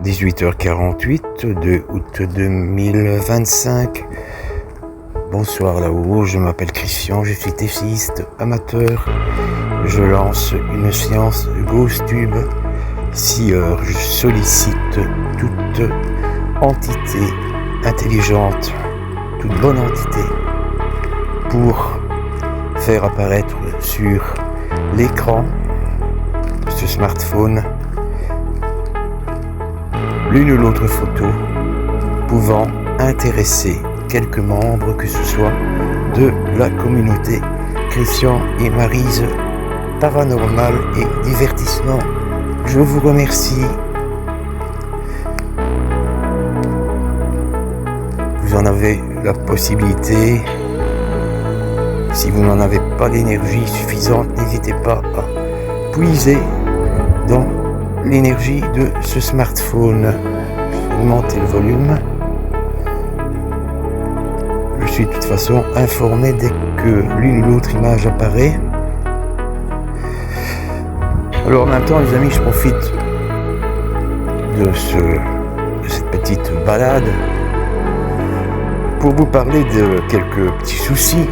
18h48, 2 août 2025. Bonsoir là-haut, je m'appelle Christian, je suis théiste amateur. Je lance une séance GhostTube. 6 heures, je sollicite toute entité intelligente, toute bonne entité, pour faire apparaître sur l'écran de ce smartphone l'une ou l'autre photo pouvant intéresser quelques membres, que ce soit de la communauté Christian et Maryse Paranormal et Divertissement. Je vous remercie. Vous en avez la possibilité. Si vous n'en avez pas l'énergie suffisante, n'hésitez pas à puiser dans l'énergie de ce smartphone. Je vais augmenter le volume. Je suis de toute façon informé dès que l'une ou l'autre image apparaît. Alors en même temps, les amis, je profite de cette petite balade pour vous parler de quelques petits soucis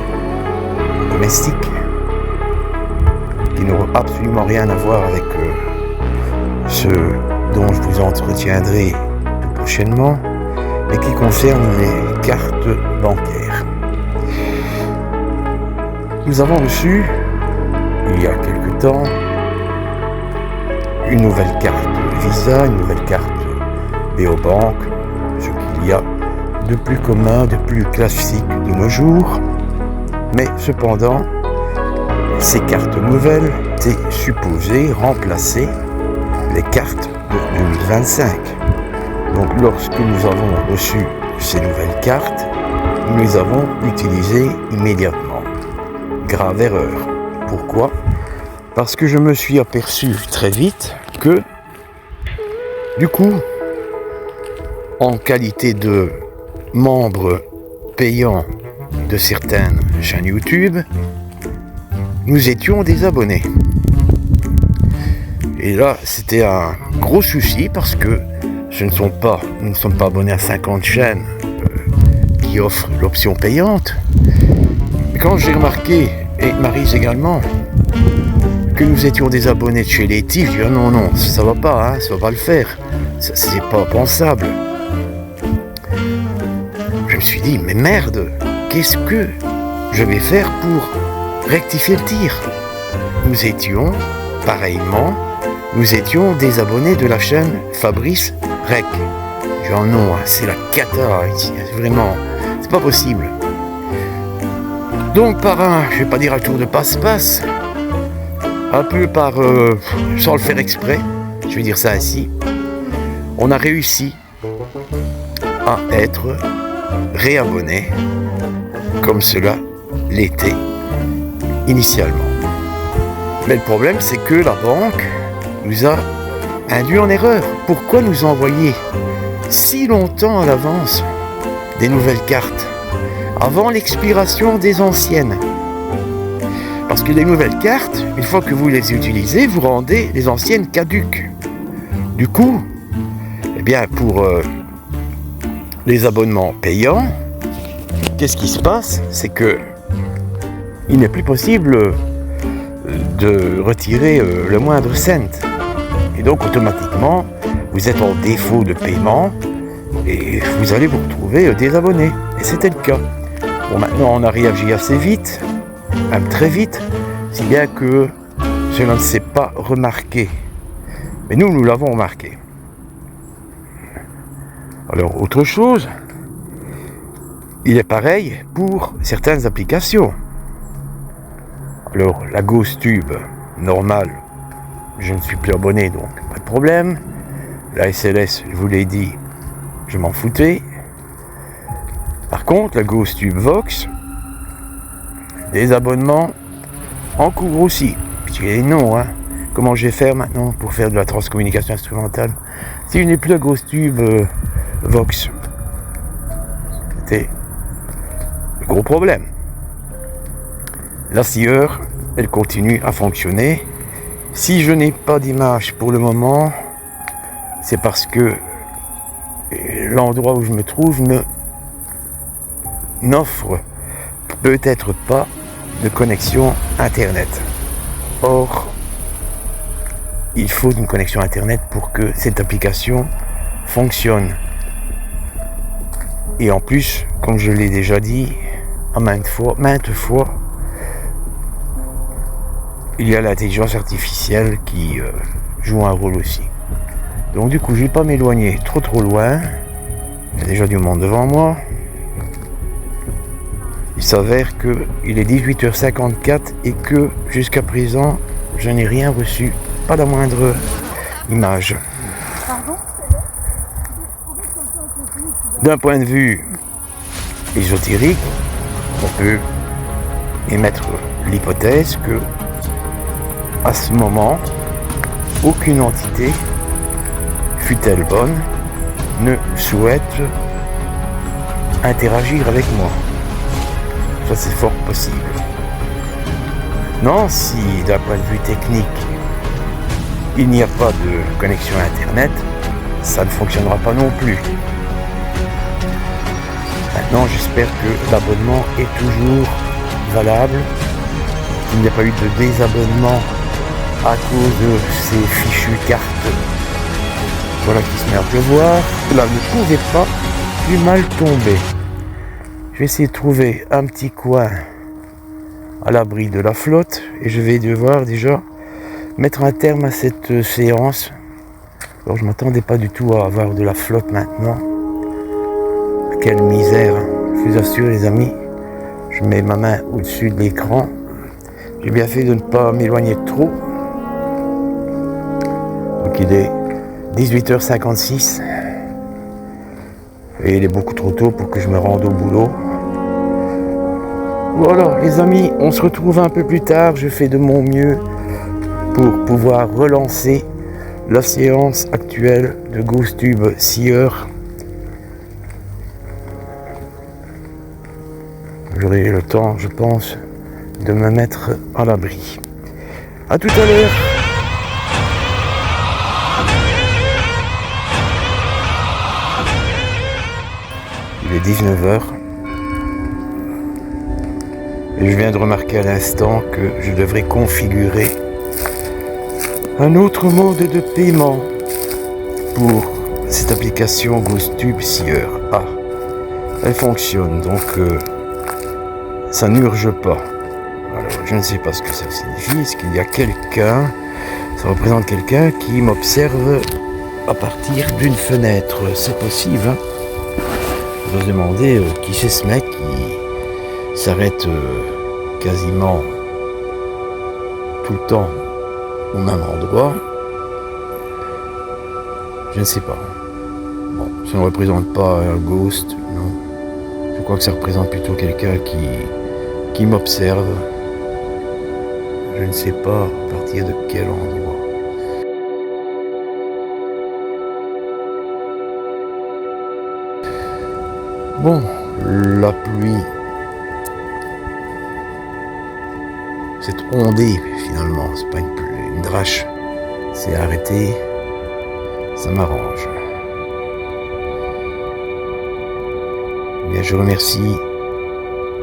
domestiques qui n'auront absolument rien à voir avec ce dont je vous entretiendrai tout prochainement, et qui concerne les cartes bancaires. Nous avons reçu, il y a quelque temps, une nouvelle carte Visa, une nouvelle carte Beobank, ce qu'il y a de plus commun, de plus classique de nos jours. Mais cependant, ces cartes nouvelles étaient supposées remplacer les cartes de 2025. Donc lorsque nous avons reçu ces nouvelles cartes, nous les avons utilisées immédiatement. Grave erreur. Pourquoi ? Parce que je me suis aperçu très vite que, du coup, en qualité de membre payant de certaines chaînes YouTube, nous étions des abonnés. Et là, c'était un gros souci parce que nous ne sommes pas abonnés à 50 chaînes qui offrent l'option payante. Et quand j'ai remarqué, et Maryse également, que nous étions des abonnés de chez Leti, je dis non, ça va pas, ça va pas le faire, c'est pas pensable. Je me suis dit, mais merde, qu'est-ce que je vais faire pour rectifier le tir ? Nous étions, pareillement, des abonnés de la chaîne Fabrice Rec. Je dis non, c'est la cata ici, vraiment, c'est pas possible. Donc par je vais pas dire un tour de passe-passe, un peu sans le faire exprès, je vais dire ça ainsi, on a réussi à être réabonné comme cela l'était initialement. Mais le problème, c'est que la banque nous a induit en erreur. Pourquoi nous envoyer si longtemps à l'avance des nouvelles cartes avant l'expiration des anciennes ? Parce que les nouvelles cartes, une fois que vous les utilisez, vous rendez les anciennes caduques. Du coup, pour les abonnements payants, qu'est-ce qui se passe ? C'est que il n'est plus possible de retirer le moindre cent. Et donc automatiquement, vous êtes en défaut de paiement et vous allez vous retrouver désabonné. Et c'était le cas. Bon, maintenant on a réagi assez vite, même très vite, si bien que cela ne s'est pas remarqué. Mais nous l'avons remarqué. Alors, autre chose, il est pareil pour certaines applications. Alors, la GhostTube, normale, je ne suis plus abonné, donc pas de problème. La SLS, je vous l'ai dit, je m'en foutais. Par contre, la GhostTube Vox, des abonnements en cours aussi. Puis il y a des noms, Comment je vais faire maintenant pour faire de la transcommunication instrumentale si je n'ai plus la GhostTube Vox? C'était le gros problème. La scieur, elle continue à fonctionner. Si je n'ai pas d'image pour le moment, c'est parce que l'endroit où je me trouve n'offre peut-être pas de connexion Internet. Or, il faut une connexion Internet pour que cette application fonctionne. Et en plus, comme je l'ai déjà dit maintes fois, il y a l'intelligence artificielle qui joue un rôle aussi. Donc du coup, je ne vais pas m'éloigner trop loin. Il y a déjà du monde devant moi. Il s'avère qu'il est 18h54 et que jusqu'à présent, je n'ai rien reçu, pas la moindre image. D'un point de vue ésotérique, on peut émettre l'hypothèse que, à ce moment, aucune entité, fût-elle bonne, ne souhaite interagir avec moi. Ça, c'est fort possible. Non, si d'un point de vue technique, il n'y a pas de connexion Internet, ça ne fonctionnera pas non plus. Maintenant, j'espère que l'abonnement est toujours valable, qu'il n'y a pas eu de désabonnement à cause de ces fichues cartes. Voilà qui se met à pleuvoir. Là, ne pouvait pas plus mal tomber. Je vais essayer de trouver un petit coin à l'abri de la flotte et je vais devoir déjà mettre un terme à cette séance. Alors, je ne m'attendais pas du tout à avoir de la flotte maintenant. Quelle misère, je vous assure les amis, je mets ma main au-dessus de l'écran. J'ai bien fait de ne pas m'éloigner trop. Donc il est 18h56 et il est beaucoup trop tôt pour que je me rende au boulot. Voilà les amis, on se retrouve un peu plus tard. Je fais de mon mieux pour pouvoir relancer la séance actuelle de GhostTube Seer. J'aurai le temps, je pense, de me mettre à l'abri. A tout à l'heure. Il est 19h. Et je viens de remarquer à l'instant que je devrais configurer un autre mode de paiement pour cette application GhostTube Seer. Ah, elle fonctionne, donc ça n'urge pas. Alors, je ne sais pas ce que ça signifie. Est-ce qu'il y a quelqu'un, ça représente quelqu'un qui m'observe à partir d'une fenêtre? C'est possible, hein? Je dois se demander qui c'est ce mec qui s'arrête quasiment tout le temps au même endroit. Je ne sais pas. Bon, ça ne représente pas un ghost, non. Je crois que ça représente plutôt quelqu'un qui m'observe. Je ne sais pas à partir de quel endroit. Bon, la pluie, cette ondée finalement, c'est pas une drache, c'est arrêté, ça m'arrange. Bien, je remercie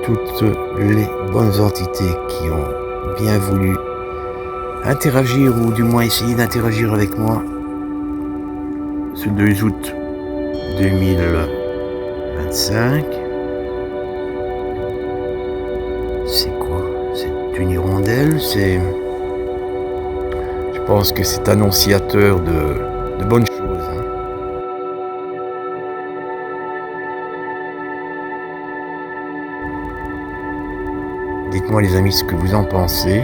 toutes les bonnes entités qui ont bien voulu interagir ou du moins essayer d'interagir avec moi ce 2 août 2025. C'est quoi? C'est une hirondelle? Je pense que c'est annonciateur de bonnes choses. Hein. Dites-moi les amis ce que vous en pensez,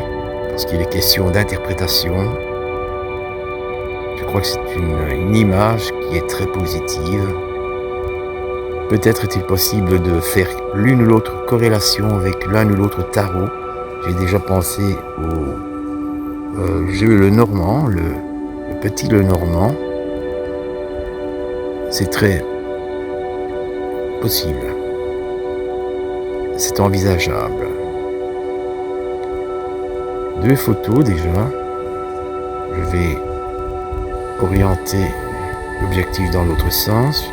parce qu'il est question d'interprétation. Je crois que c'est une image qui est très positive. Peut-être est-il possible de faire l'une ou l'autre corrélation avec l'un ou l'autre tarot. J'ai déjà pensé au jeu Lenormand, le petit Lenormand. C'est très possible. C'est envisageable. 2 photos déjà. Je vais orienter l'objectif dans l'autre sens.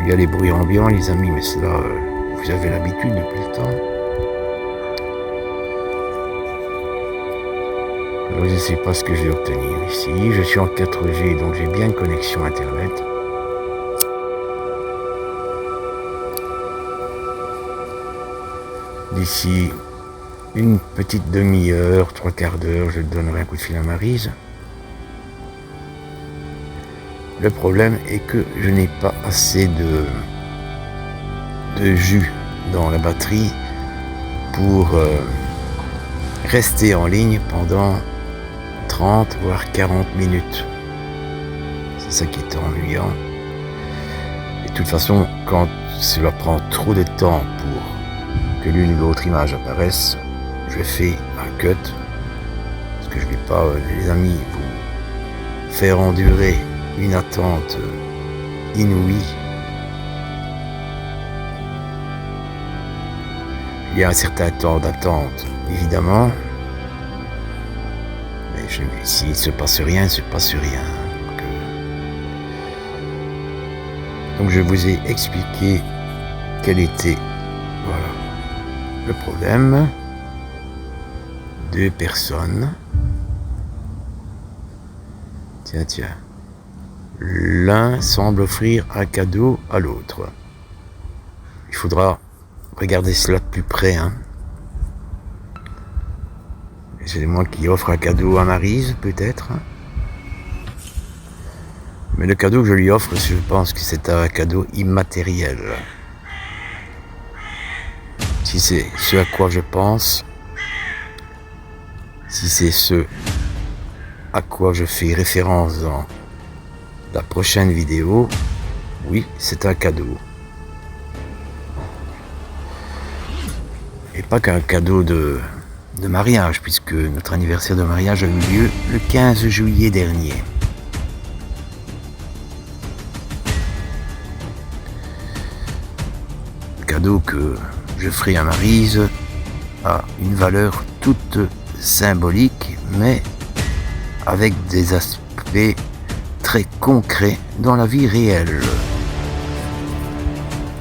Il y a les bruits ambiants, les amis, mais cela, vous avez l'habitude depuis le temps. Alors je ne sais pas ce que je vais obtenir ici. Je suis en 4G, donc j'ai bien une connexion Internet. D'ici une petite demi-heure, 3/4 d'heure, je donnerai un coup de fil à Maryse. Le problème est que je n'ai pas assez de jus dans la batterie pour rester en ligne pendant 30 voire 40 minutes. C'est ça qui est ennuyant. Et de toute façon, quand cela prend trop de temps pour que l'une ou l'autre image apparaisse, je fais un cut. Parce que je ne vais pas, les amis, vous faire endurer une attente inouïe. Il y a un certain temps d'attente, évidemment. Mais s'il ne se passe rien, il ne se passe rien. Donc je vous ai expliqué quel était le problème. 2 personnes. Tiens. L'un semble offrir un cadeau à l'autre. Il faudra regarder cela de plus près. C'est moi qui offre un cadeau à Maryse, peut-être. Mais le cadeau que je lui offre, je pense que c'est un cadeau immatériel. Si c'est ce à quoi je pense, si c'est ce à quoi je fais référence dans la prochaine vidéo, oui, c'est un cadeau. Et pas qu'un cadeau de mariage, puisque notre anniversaire de mariage a eu lieu le 15 juillet dernier. Le cadeau que je ferai à Maryse a une valeur toute symbolique, mais avec des aspects très concrets dans la vie réelle.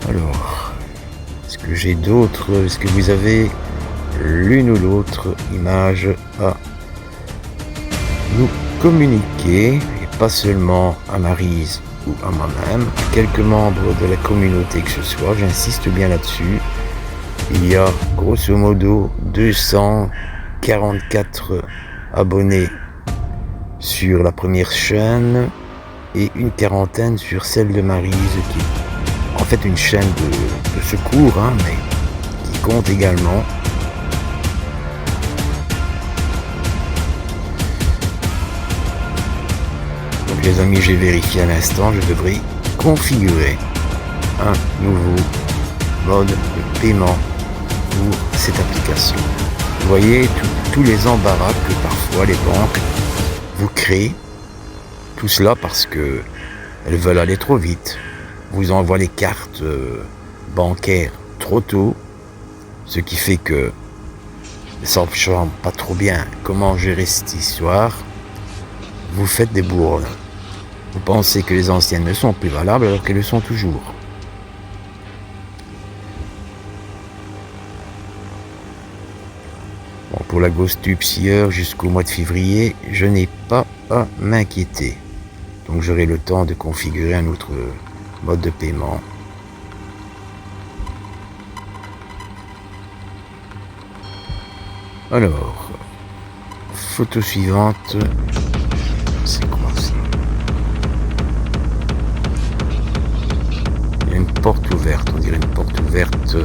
Alors, est-ce que j'ai d'autres, est-ce que vous avez l'une ou l'autre image à nous communiquer, et pas seulement à Maryse ou à moi-même, à quelques membres de la communauté que ce soit, j'insiste bien là-dessus. Il y a grosso modo 244 abonnés sur la première chaîne et une quarantaine sur celle de Maryse, qui est en fait une chaîne de secours, mais qui compte également. Donc les amis, j'ai vérifié à l'instant, je devrais configurer un nouveau mode de paiement pour cette application. Vous voyez tous les embarras que parfois les banques vous créent, tout cela parce que elles veulent aller trop vite, vous envoient les cartes bancaires trop tôt, ce qui fait que ne sachant pas trop bien comment gérer cette histoire, vous faites des bourdes. Vous pensez que les anciennes ne sont plus valables alors qu'elles le sont toujours. Bon, pour la Ghost Tube Seer, jusqu'au mois de février, je n'ai pas à m'inquiéter. Donc j'aurai le temps de configurer un autre mode de paiement. Alors, photo suivante. C'est quoi ça? Il y a une porte ouverte, on dirait une porte ouverte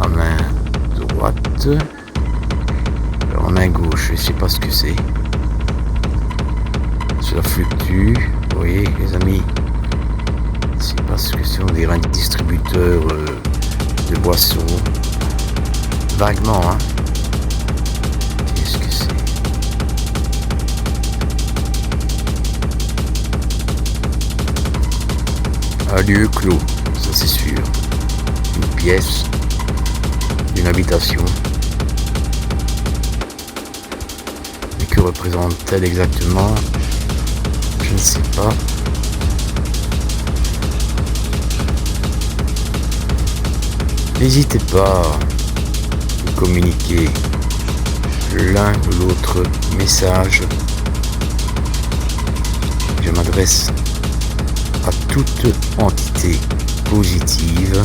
à main droite. Alors, en main gauche, je ne sais pas ce que c'est. Cela fluctue. Vous voyez, les amis, je ne sais pas ce que c'est. On dirait un distributeur de boissons. Vaguement, Qu'est-ce que c'est? Un lieu clos, ça c'est sûr. Une pièce, une habitation. Mais que représente-t-elle exactement? Je ne sais pas. N'hésitez pas à communiquer l'un ou l'autre message. Je m'adresse à toute entité positive.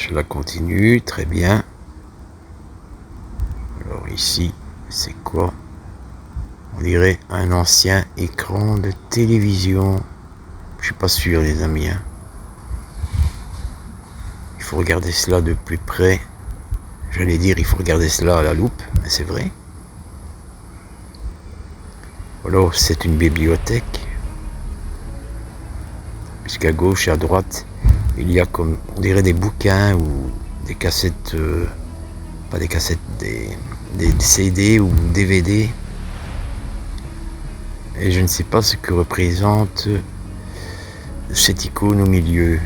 Cela continue, très bien. Alors ici, c'est quoi? On dirait un ancien écran de télévision. Je suis pas sûr, les amis. Il faut regarder cela de plus près. J'allais dire, il faut regarder cela à la loupe, mais c'est vrai. Alors, c'est une bibliothèque. Puisqu'à gauche et à droite, il y a comme, on dirait des bouquins ou des cassettes, pas des cassettes, des CD ou DVD. Et je ne sais pas ce que représente cette icône au milieu.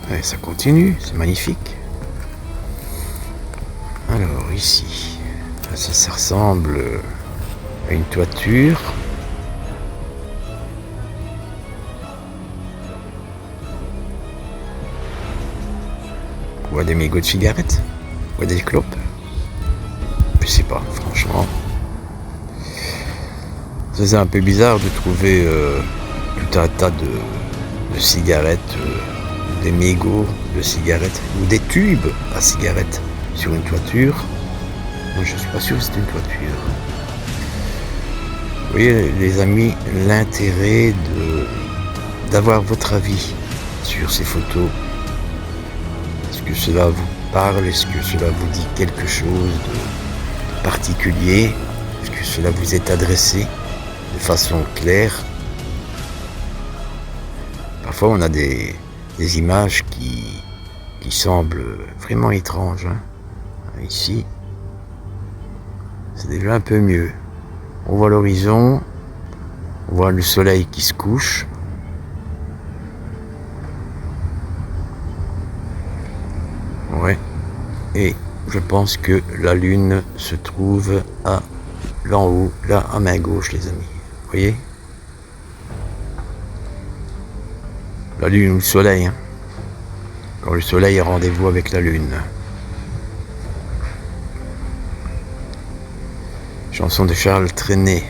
Ouais, ça continue, c'est magnifique. Alors ici, ça ressemble à une toiture. Ou à des mégots de cigarettes, ou à des clopes. Je sais pas, franchement. Ça, c'est un peu bizarre de trouver tout un tas de cigarettes, des mégots de cigarettes, ou des tubes à cigarettes sur une toiture. Moi, je suis pas sûr que c'est une toiture. Vous voyez, les amis, l'intérêt d'avoir votre avis sur ces photos. Est-ce que cela vous parle? Est-ce que cela vous dit quelque chose de particulier? Est-ce que cela vous est adressé de façon claire? Parfois, on a des images qui semblent vraiment étranges. Ici, c'est déjà un peu mieux. On voit l'horizon, on voit le soleil qui se couche. Ouais. Et je pense que la lune se trouve là en haut, là à main gauche, les amis. Vous voyez? La lune ou le soleil. Quand le soleil a rendez-vous avec la lune. Chanson de Charles Trenet.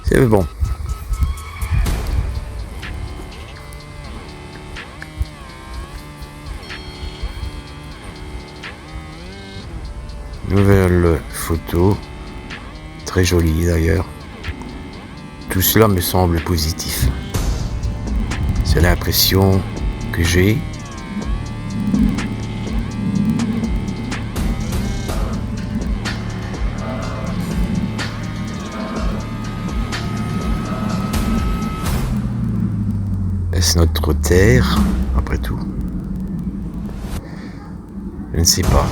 C'est bon. Nouvelle photo, très jolie d'ailleurs. Tout cela me semble positif. C'est l'impression que j'ai. Est-ce notre terre, après tout? Je ne sais pas.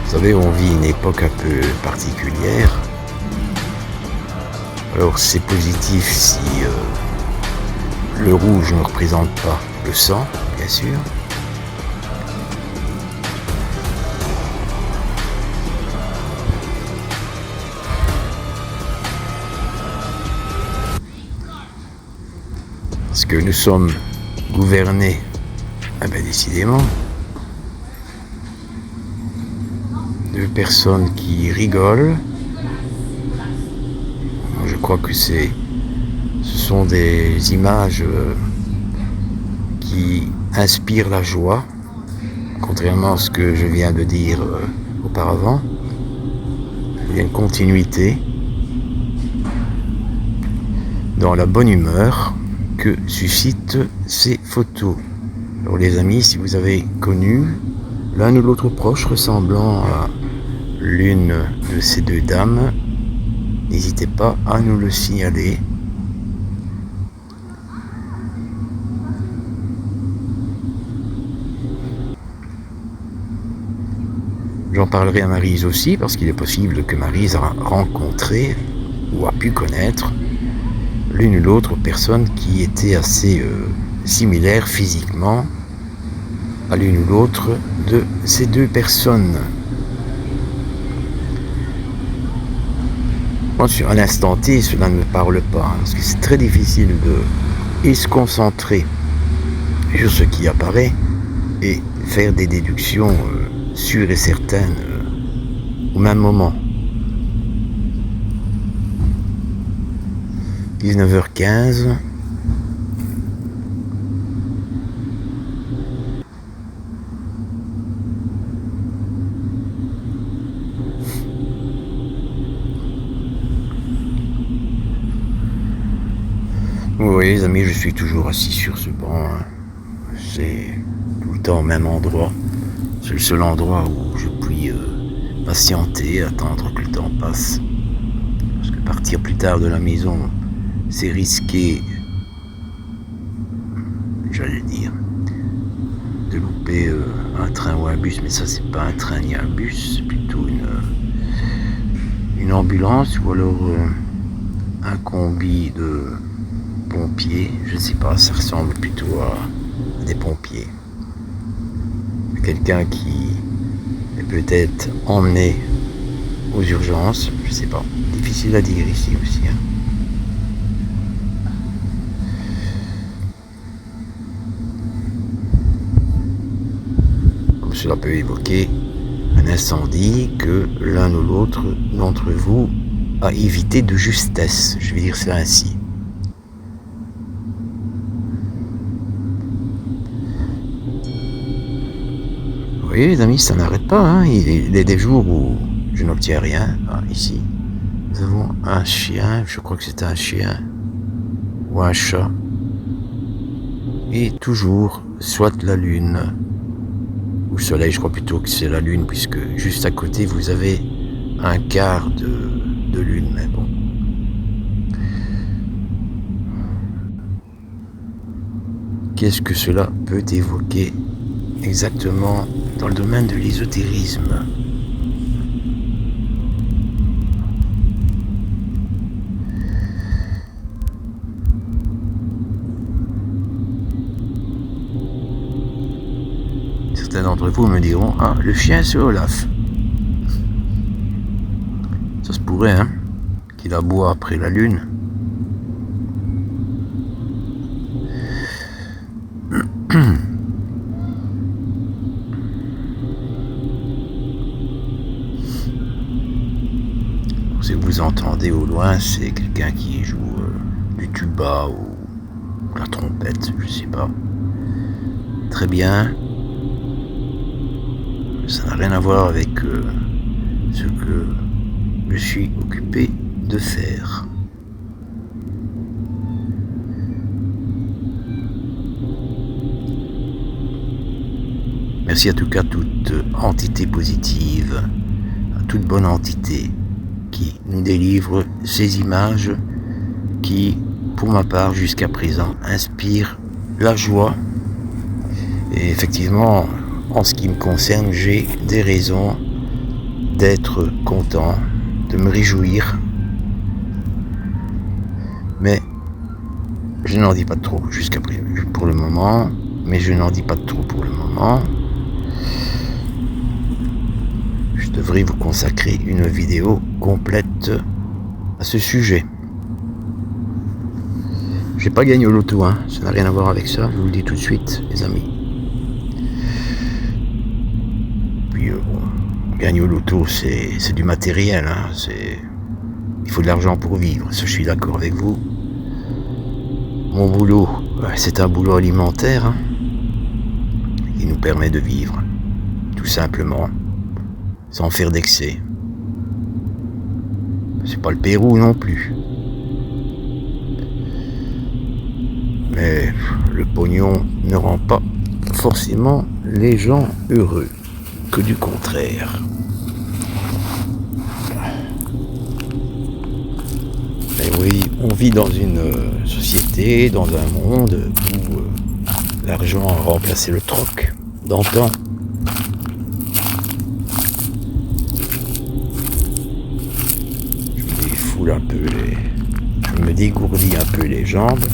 Vous savez, on vit une époque un peu particulière. Alors c'est positif si le rouge ne représente pas le sang, bien sûr. Parce que nous sommes gouvernés, décidément, de personnes qui rigolent. Je crois que ce sont des images qui inspirent la joie, contrairement à ce que je viens de dire auparavant. Il y a une continuité dans la bonne humeur que suscitent ces photos. Alors les amis, si vous avez connu l'un ou l'autre proche ressemblant à l'une de ces deux dames, n'hésitez pas à nous le signaler. J'en parlerai à Maryse aussi, parce qu'il est possible que Maryse a rencontré ou a pu connaître l'une ou l'autre personne qui était assez similaire physiquement à l'une ou l'autre de ces deux personnes. Moi, sur un instant T, cela ne me parle pas, parce que c'est très difficile de se concentrer sur ce qui apparaît et faire des déductions sûres et certaines au même moment. 19h15. Vous voyez les amis, je suis toujours assis sur ce banc. C'est tout le temps au même endroit. C'est le seul endroit où je puis patienter, attendre que le temps passe. Parce que partir plus tard de la maison, c'est risqué, j'allais dire, de louper un train ou un bus. Mais ça, c'est pas un train ni un bus, c'est plutôt une ambulance ou alors un combi de pompiers. Je ne sais pas, ça ressemble plutôt à des pompiers. Quelqu'un qui est peut-être emmené aux urgences, je sais pas. Difficile à dire ici aussi. Comme cela peut évoquer un incendie que l'un ou l'autre d'entre vous a évité de justesse. Je vais dire ça ainsi. Oui, les amis, ça n'arrête pas. Hein. Il est des jours où je n'obtiens rien. Ah, ici, nous avons un chien. Je crois que c'est un chien ou un chat. Et toujours, soit la lune ou le soleil. Je crois plutôt que c'est la lune, puisque juste à côté, vous avez un quart de lune. Mais bon. Qu'est-ce que cela peut évoquer exactement dans le domaine de l'ésotérisme? Certains d'entre vous me diront: ah, le chien c'est Olaf. Ça se pourrait, hein, qu'il aboie après la lune. Ce que vous entendez au loin, c'est quelqu'un qui joue du tuba ou la trompette, je sais pas. Très bien. Ça n'a rien à voir avec ce que je suis occupé de faire. Merci à tout cas toute entité positive, à toute bonne entité qui nous délivre ces images qui, pour ma part, jusqu'à présent, inspirent la joie. Et effectivement, en ce qui me concerne, j'ai des raisons d'être content, de me réjouir. Mais je n'en dis pas trop jusqu'à présent, pour le moment. Mais je n'en dis pas trop pour le moment. Je devrais vous consacrer une vidéo complète à ce sujet. J'ai pas gagné au loto, hein. Ça n'a rien à voir avec ça, je vous le dis tout de suite, les amis. Puis gagner au loto, c'est du matériel, hein. Il faut de l'argent pour vivre, ça je suis d'accord avec vous. Mon boulot, c'est un boulot alimentaire, hein, qui nous permet de vivre, tout simplement, sans faire d'excès. C'est pas le Pérou non plus. Mais le pognon ne rend pas forcément les gens heureux, que du contraire. Et oui, on vit dans une société, dans un monde où l'argent a remplacé le troc d'antan. Je me dégourdis un peu les jambes.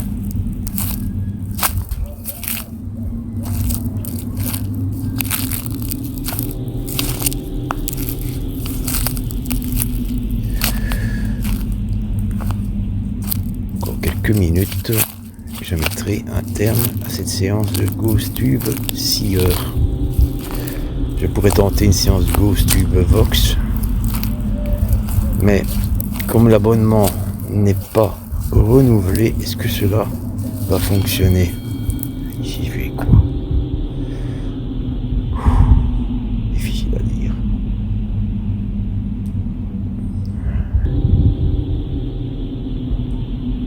Encore quelques minutes, je mettrai un terme à cette séance de Ghost Tube 6 heures. Je pourrais tenter une séance de Ghost Tube Vox, mais comme l'abonnement n'est pas renouvelé, est-ce que cela va fonctionner? Ici je vais quoi? Difficile à dire.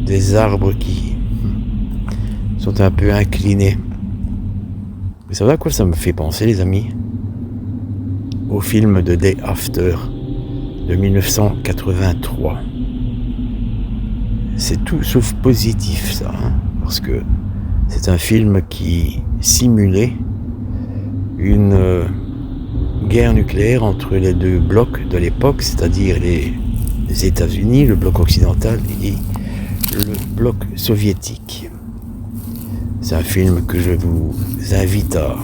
Des arbres qui sont un peu inclinés. Vous savez à quoi ça me fait penser, les amis? Au film de Day After de 1983. C'est tout sauf positif, ça, hein, parce que c'est un film qui simulait une guerre nucléaire entre les deux blocs de l'époque, c'est-à-dire les États-Unis, le bloc occidental, et le bloc soviétique. C'est un film que je vous invite à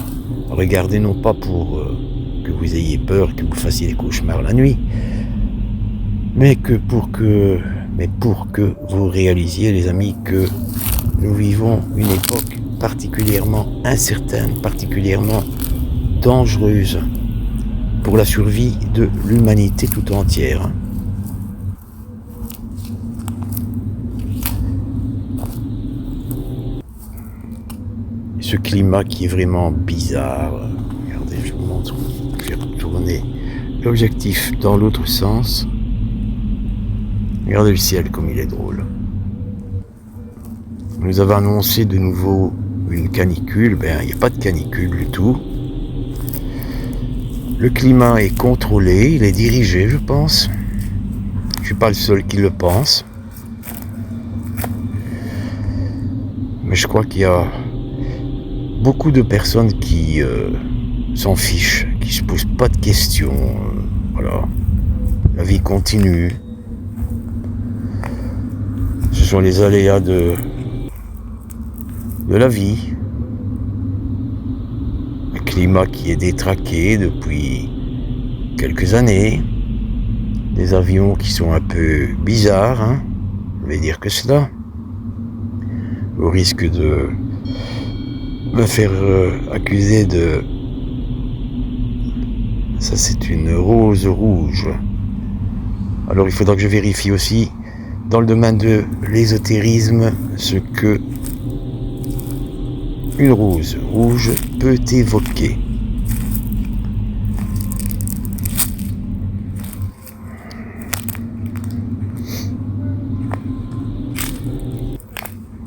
regarder, non pas pour que vous ayez peur, que vous fassiez des cauchemars la nuit, mais pour que vous réalisiez, les amis, que nous vivons une époque particulièrement incertaine, particulièrement dangereuse pour la survie de l'humanité tout entière. Ce climat qui est vraiment bizarre. Regardez, je vous montre. Je vais retourner l'objectif dans l'autre sens. Regardez le ciel comme il est drôle. On nous avait annoncé de nouveau une canicule. Il n'y a pas de canicule du tout. Le climat est contrôlé, il est dirigé, je pense. Je ne suis pas le seul qui le pense. Mais je crois qu'il y a beaucoup de personnes qui s'en fichent, qui ne se posent pas de questions. Voilà. La vie continue. Ce sont les aléas de la vie. Un climat qui est détraqué depuis quelques années. Des avions qui sont un peu bizarres, hein. Je vais dire que cela. Au risque de me faire accuser de... Ça, c'est une rose rouge. Alors il faudra que je vérifie aussi dans le domaine de l'ésotérisme ce que une rose rouge peut évoquer.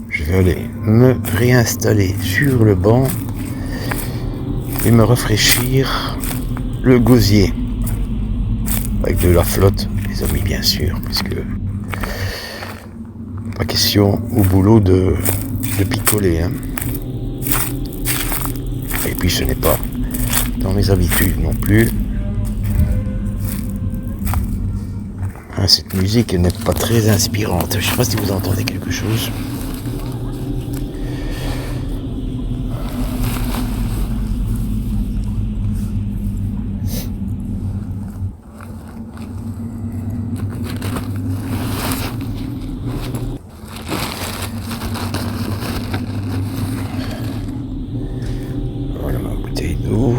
Je vais aller me réinstaller sur le banc et me rafraîchir le gosier avec de la flotte, les amis, bien sûr, parce que pas question au boulot de picoler, hein. Et puis ce n'est pas dans mes habitudes non plus. Hein, cette musique n'est pas très inspirante. Je ne sais pas si vous entendez quelque chose. Voilà ma bouteille d'eau.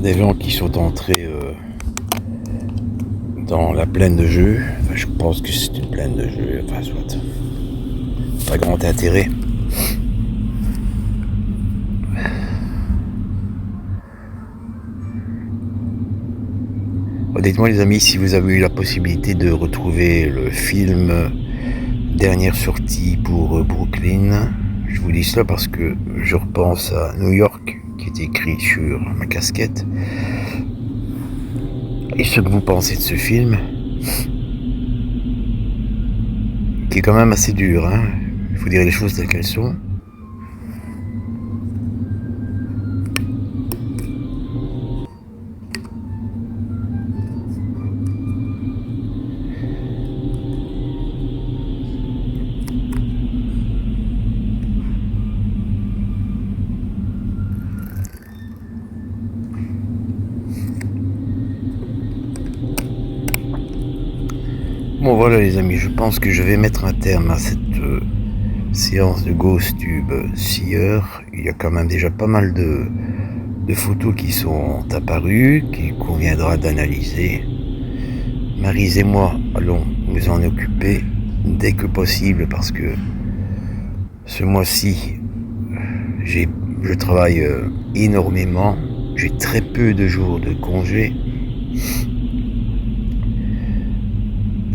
des gens qui sont entrés dans la plaine de jeu. Enfin, je pense que c'est une plaine de jeu, enfin soit. Pas grand intérêt. Dites-moi les amis, si vous avez eu la possibilité de retrouver le film Dernière sortie pour Brooklyn. Je vous dis cela parce que je repense à New York, qui est écrit sur ma casquette. Et ce que vous pensez de ce film, qui est quand même assez dur, hein. Il faut dire les choses telles qu'elles sont. Bon voilà les amis, je pense que je vais mettre un terme à cette séance de GhostTube 6 heures. Il y a quand même déjà pas mal de photos qui sont apparues, qu'il conviendra d'analyser. Maryse et moi allons nous en occuper dès que possible parce que ce mois-ci, je travaille énormément. J'ai très peu de jours de congé.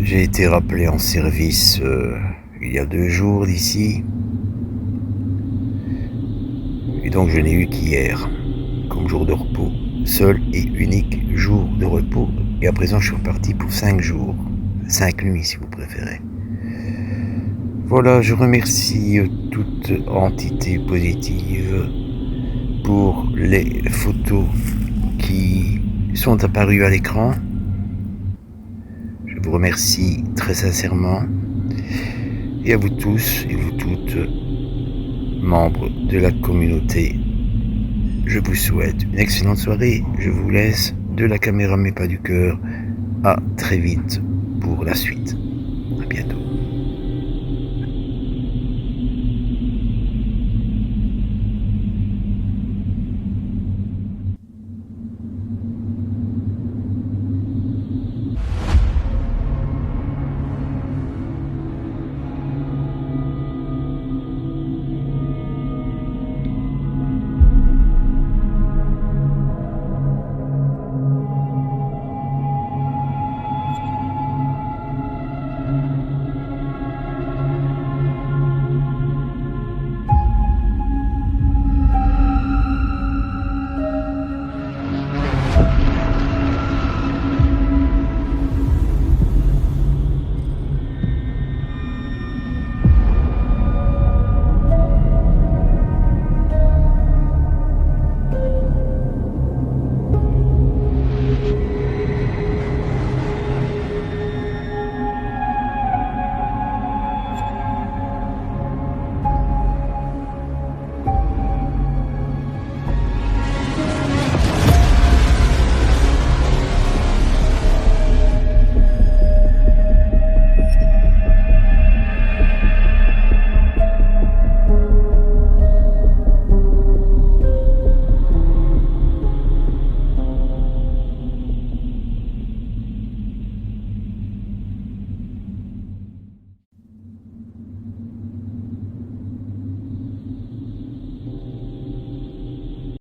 J'ai été rappelé en service il y a 2 jours d'ici. Et donc je n'ai eu qu'hier comme jour de repos. Seul et unique jour de repos. Et à présent je suis reparti pour 5 jours. 5 nuits si vous préférez. Voilà, je remercie toute entité positive pour les photos qui sont apparues à l'écran. Je vous remercie très sincèrement. Et à vous tous et vous toutes, membres de la communauté, je vous souhaite une excellente soirée. Je vous laisse de la caméra mais pas du cœur. À très vite pour la suite. À bientôt.